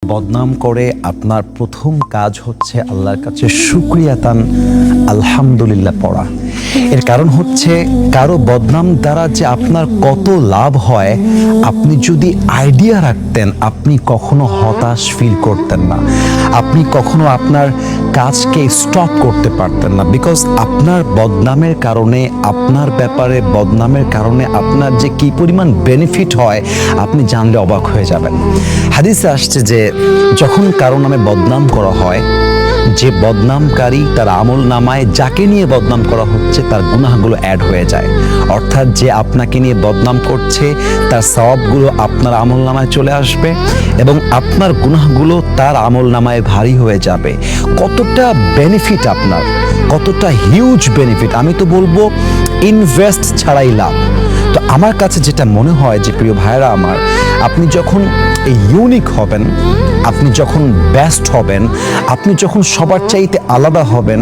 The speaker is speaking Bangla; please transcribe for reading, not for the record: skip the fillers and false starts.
বদনাম করে আপনার প্রথম কাজ হচ্ছে আল্লাহর কাছে শুকরিয়াতান আলহামদুলিল্লাহ পড়া। এর কারণ হচ্ছে কারো বদনাম দ্বারা যে আপনার কত লাভ হয় আপনি যদি আইডিয়া রাখতেন আপনি কখনো হতাশ ফিল করতেন না, আপনি কখনো আপনার কাজকে স্টপ করতে পারতেন না। বিকজ আপনার বদনামের কারণে, আপনার ব্যাপারে বদনামের কারণে আপনার যে কি পরিমাণ বেনিফিট হয় আপনি জানলে অবাক হয়ে যাবেন। হাদিসে আসছে যে যখন কারো নামে বদনাম করা হয়, যে বদনামকারী তার আমল নামায় যাকে নিয়ে বদনাম করা হচ্ছে তার গুনাহগুলো অ্যাড হয়ে যায়। অর্থাৎ যে আপনাকে নিয়ে বদনাম করছে তার সওয়াবগুলো আপনার আমল নামায় চলে আসবে এবং আপনার গুনাহগুলো তার আমল নামায় ভারী হয়ে যাবে। কতটা বেনিফিট আপনার, কতটা হিউজ বেনিফিট, আমি তো বলবো ইনভেস্ট ছাড়াই লাভ। তো আমার কাছে যেটা মনে হয় যে প্রিয় ভাইরা আমার, আপনি যখন ইউনিক হবেন, আপনি যখন বেস্ট হবেন, আপনি যখন সবার চাইতে আলাদা হবেন,